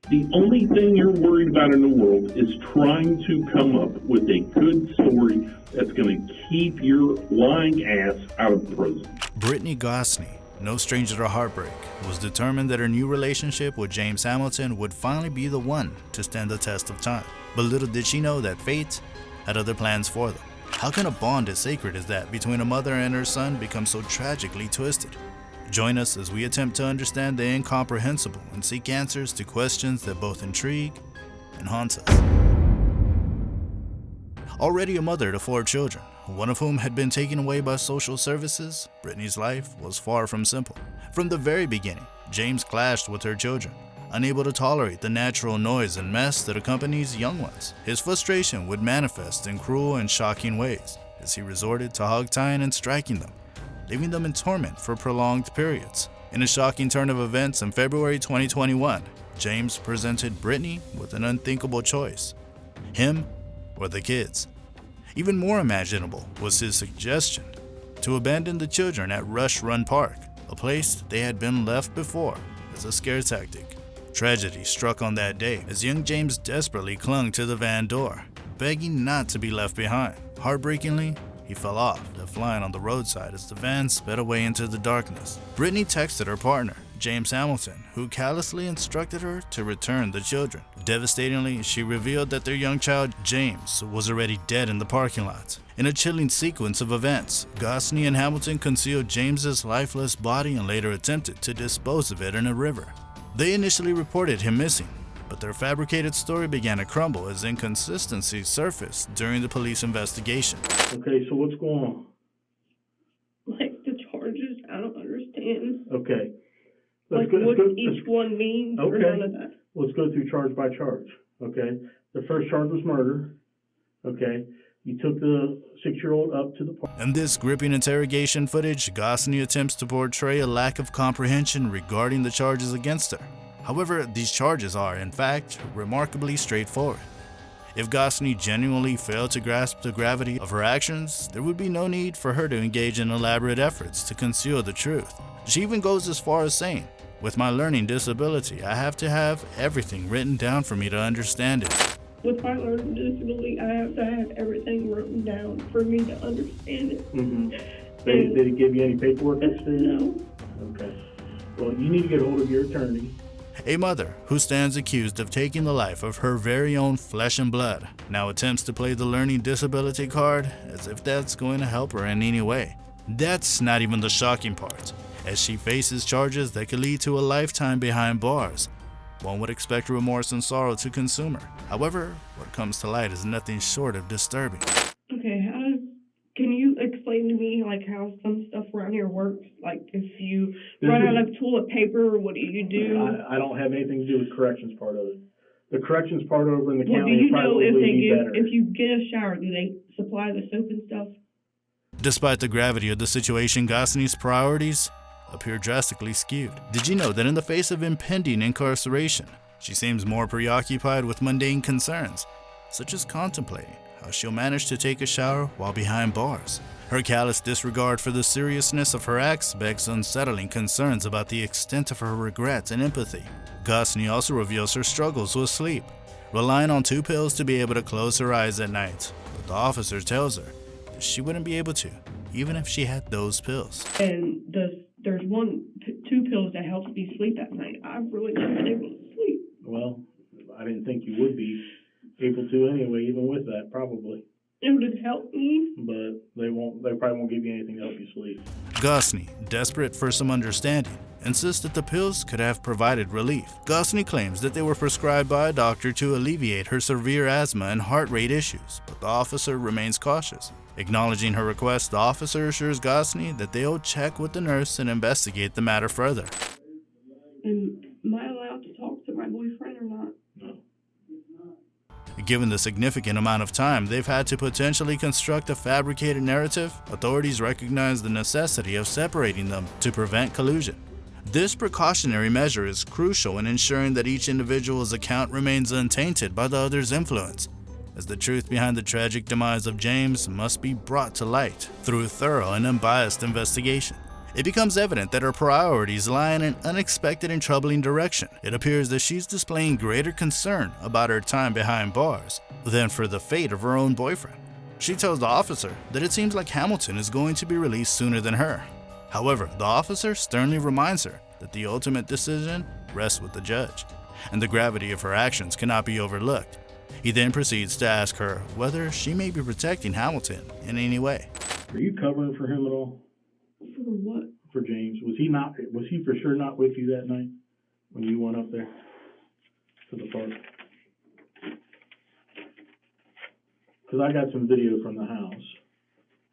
The only thing you're worried about in the world is trying to come up with a good story that's going to keep your lying ass out of prison. Brittany Gosney, no stranger to heartbreak, was determined that her new relationship with James Hamilton would finally be the one to stand the test of time. But little did she know that fate had other plans for them. How can a bond as sacred as that between a mother and her son become so tragically twisted? Join us as we attempt to understand the incomprehensible and seek answers to questions that both intrigue and haunt us. Already a mother to 4 children, one of whom had been taken away by social services, Brittany's life was far from simple. From the very beginning, James clashed with her children, unable to tolerate the natural noise and mess that accompanies young ones. His frustration would manifest in cruel and shocking ways as he resorted to hog-tying and striking them, leaving them in torment for prolonged periods. In a shocking turn of events in February 2021, James presented Brittany with an unthinkable choice: him or the kids. Even more imaginable was his suggestion to abandon the children at Rush Run Park, a place they had been left before as a scare tactic. Tragedy struck on that day as young James desperately clung to the van door, begging not to be left behind. Heartbreakingly, he fell off, left flying on the roadside as the van sped away into the darkness. Brittany texted her partner, James Hamilton, who callously instructed her to return the children. Devastatingly, she revealed that their young child, James, was already dead in the parking lot. In a chilling sequence of events, Gosney and Hamilton concealed James's lifeless body and later attempted to dispose of it in a river. They initially reported him missing, but their fabricated story began to crumble as inconsistencies surfaced during the police investigation. Okay, so what's going on? Like the charges, I don't understand. Okay. Like what each one means or none of that. Let's go through charge by charge. Okay. The first charge was murder. Okay. You took the 6-year-old up to the park. In this gripping interrogation footage, Gosney attempts to portray a lack of comprehension regarding the charges against her. However, these charges are, in fact, remarkably straightforward. If Gosney genuinely failed to grasp the gravity of her actions, there would be no need for her to engage in elaborate efforts to conceal the truth. She even goes as far as saying, "With my learning disability, I have to have everything written down for me to understand it." With my learning disability, I have to have everything written down for me to understand it. Mm-hmm. Did it give you any paperwork experience? No. Okay. Well, you need to get hold of your attorney. A mother who stands accused of taking the life of her very own flesh and blood now attempts to play the learning disability card as if that's going to help her in any way. That's not even the shocking part, as she faces charges that could lead to a lifetime behind bars. One would expect remorse and sorrow to consume her. However, what comes to light is nothing short of disturbing. Okay, can you explain to me like how some stuff around here works? Like if you run out of toilet paper, what do you do? I don't have anything to do with corrections part of it. The corrections part over in the Well, county do you know probably be better. if you get a shower, do they supply the soap and stuff? Despite the gravity of the situation, Gosney's priorities appear drastically skewed. Did you know that in the face of impending incarceration, she seems more preoccupied with mundane concerns, such as contemplating how she'll manage to take a shower while behind bars? Her callous disregard for the seriousness of her acts begs unsettling concerns about the extent of her regret and empathy. Gosney also reveals her struggles with sleep, relying on 2 pills to be able to close her eyes at night. But the officer tells her that she wouldn't be able to, even if she had those pills. And there's 2 pills that helps me sleep at night. I've really not been able to sleep. Well, I didn't think you would be able to anyway, even with that, probably. It would help me. But they probably won't give you anything to help you sleep. Gosney, desperate for some understanding, insists that the pills could have provided relief. Gosney claims that they were prescribed by a doctor to alleviate her severe asthma and heart rate issues, but the officer remains cautious. Acknowledging her request, the officer assures Gosney that they'll check with the nurse and investigate the matter further. Am I allowed to talk to my boyfriend or not? No. Given the significant amount of time they've had to potentially construct a fabricated narrative, authorities recognize the necessity of separating them to prevent collusion. This precautionary measure is crucial in ensuring that each individual's account remains untainted by the other's influence, as the truth behind the tragic demise of James must be brought to light through thorough and unbiased investigation. It becomes evident that her priorities lie in an unexpected and troubling direction. It appears that she's displaying greater concern about her time behind bars than for the fate of her own boyfriend. She tells the officer that it seems like Hamilton is going to be released sooner than her. However, the officer sternly reminds her that the ultimate decision rests with the judge, and the gravity of her actions cannot be overlooked. He then proceeds to ask her whether she may be protecting Hamilton in any way. Are you covering for him at all? For what? For James? Was he for sure not with you that night when you went up there to the park? Because I got some video from the house,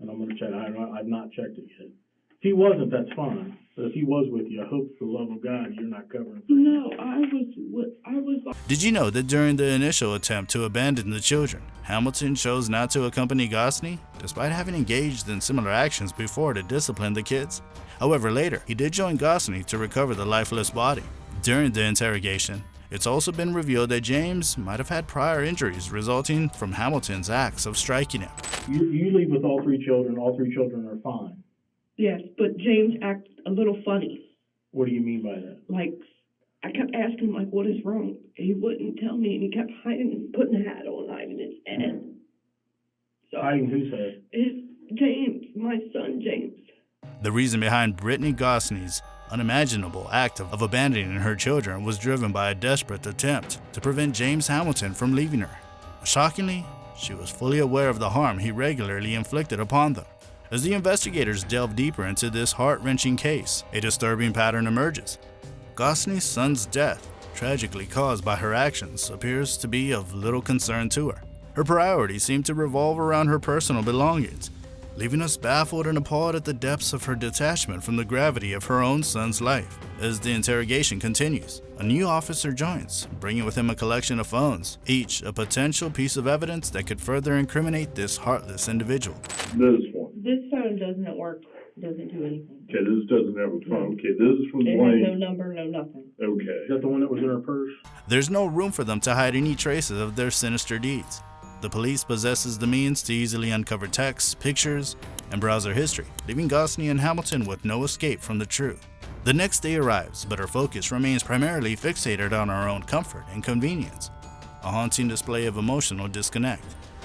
and I'm going to check. I've not checked it yet. If he wasn't, that's fine. But if he was with you, I hope for the love of God you're not covering for him. No, I was. Did you know that during the initial attempt to abandon the children, Hamilton chose not to accompany Gosney, despite having engaged in similar actions before to discipline the kids? However, later, he did join Gosney to recover the lifeless body. During the interrogation, it's also been revealed that James might have had prior injuries resulting from Hamilton's acts of striking him. You leave with all three children. All three children are fine. Yes, but James acted a little funny. What do you mean by that? Like, I kept asking him, like, what is wrong? He wouldn't tell me, and he kept hiding, putting a hat on, hiding his head. So, Hiding whose head? It's James, my son James. The reason behind Brittany Gosney's unimaginable act of abandoning her children was driven by a desperate attempt to prevent James Hamilton from leaving her. Shockingly, she was fully aware of the harm he regularly inflicted upon them. As the investigators delve deeper into this heart-wrenching case, a disturbing pattern emerges. Gosney's son's death, tragically caused by her actions, appears to be of little concern to her. Her priorities seem to revolve around her personal belongings, leaving us baffled and appalled at the depths of her detachment from the gravity of her own son's life. As the interrogation continues, a new officer joins, bringing with him a collection of phones, each a potential piece of evidence that could further incriminate this heartless individual. This one. This phone doesn't work, doesn't do anything. Okay, this doesn't have a phone. Okay, this is from It has no Blaine. number, no nothing. Okay. Is that the one that was in her purse? There's no room for them to hide any traces of their sinister deeds. The police possesses the means to easily uncover texts, pictures, and browser history, leaving Gosney and Hamilton with no escape from the truth. The next day arrives, but her focus remains primarily fixated on her own comfort and convenience, a haunting display of emotional disconnect.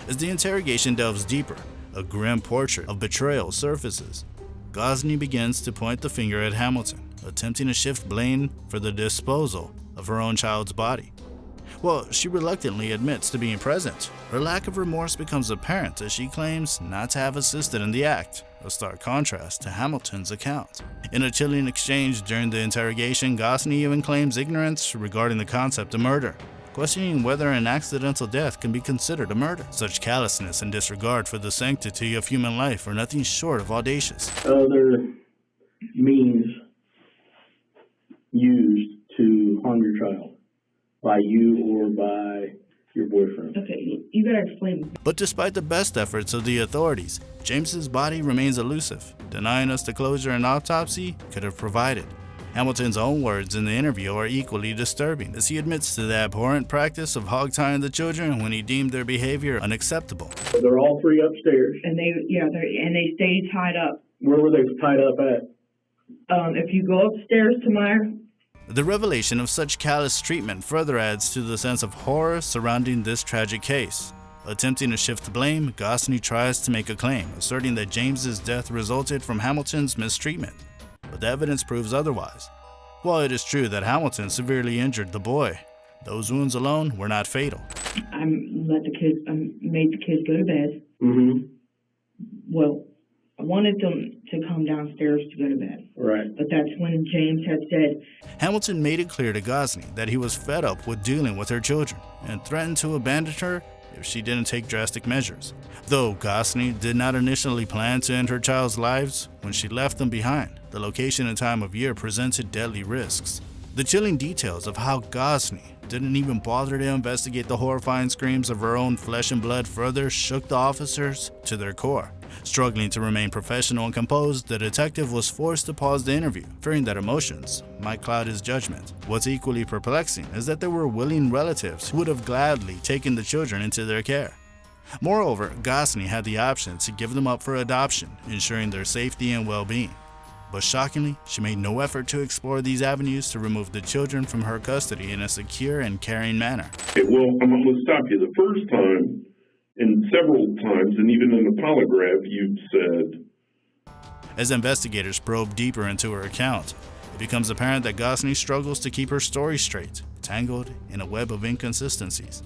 As the interrogation delves deeper, a grim portrait of betrayal surfaces. Gosney begins to point the finger at Hamilton, attempting to shift blame for the disposal of her own child's body. While she reluctantly admits to being present, her lack of remorse becomes apparent as she claims not to have assisted in the act, a stark contrast to Hamilton's account. In a chilling exchange during the interrogation, Gosney even claims ignorance regarding the concept of murder, questioning whether an accidental death can be considered a murder. Such callousness and disregard for the sanctity of human life are nothing short of audacious. Other means used to harm your child by you or by your boyfriend. Okay, you gotta explain. But despite the best efforts of the authorities, James's body remains elusive, denying us the closure an autopsy could have provided. Hamilton's own words in the interview are equally disturbing, as he admits to the abhorrent practice of hog-tying the children when he deemed their behavior unacceptable. So they're all three upstairs. And they stay tied up. Where were they tied up at? If you go upstairs to my... The revelation of such callous treatment further adds to the sense of horror surrounding this tragic case. Attempting to shift blame, Gosney tries to make a claim, asserting that James's death resulted from Hamilton's mistreatment. But the evidence proves otherwise. While it is true that Hamilton severely injured the boy, those wounds alone were not fatal. I made the kids go to bed. Mm-hmm. Well, I wanted them to come downstairs to go to bed. Right. But that's when James had said... Hamilton made it clear to Gosney that he was fed up with dealing with her children and threatened to abandon her if she didn't take drastic measures. Though Gosney did not initially plan to end her child's lives, when she left them behind, the location and time of year presented deadly risks. The chilling details of how Gosney didn't even bother to investigate the horrifying screams of her own flesh and blood further shook the officers to their core. Struggling to remain professional and composed, the detective was forced to pause the interview, fearing that emotions might cloud his judgment. What's equally perplexing is that there were willing relatives who would have gladly taken the children into their care. Moreover, Gosney had the option to give them up for adoption, ensuring their safety and well-being. But shockingly, she made no effort to explore these avenues to remove the children from her custody in a secure and caring manner. Well, I'm going to stop you. The first time, and several times, and even in the polygraph, you said. As investigators probe deeper into her account, it becomes apparent that Gosney struggles to keep her story straight, tangled in a web of inconsistencies.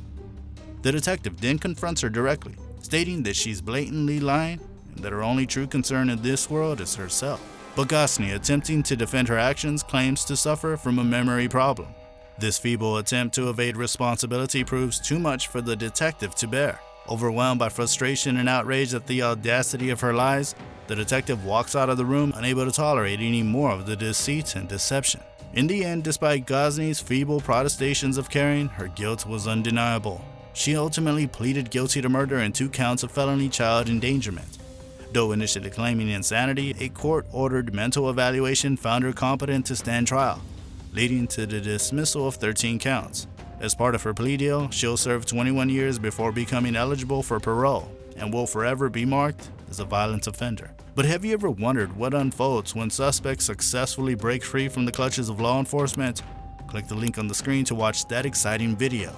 The detective then confronts her directly, stating that she's blatantly lying and that her only true concern in this world is herself. But Gosney, attempting to defend her actions, claims to suffer from a memory problem. This feeble attempt to evade responsibility proves too much for the detective to bear. Overwhelmed by frustration and outrage at the audacity of her lies, the detective walks out of the room, unable to tolerate any more of the deceit and deception. In the end, despite Gosney's feeble protestations of caring, her guilt was undeniable. She ultimately pleaded guilty to murder and 2 counts of felony child endangerment. Though initially claiming insanity, a court-ordered mental evaluation found her competent to stand trial, leading to the dismissal of 13 counts. As part of her plea deal, she'll serve 21 years before becoming eligible for parole and will forever be marked as a violent offender. But have you ever wondered what unfolds when suspects successfully break free from the clutches of law enforcement? Click the link on the screen to watch that exciting video.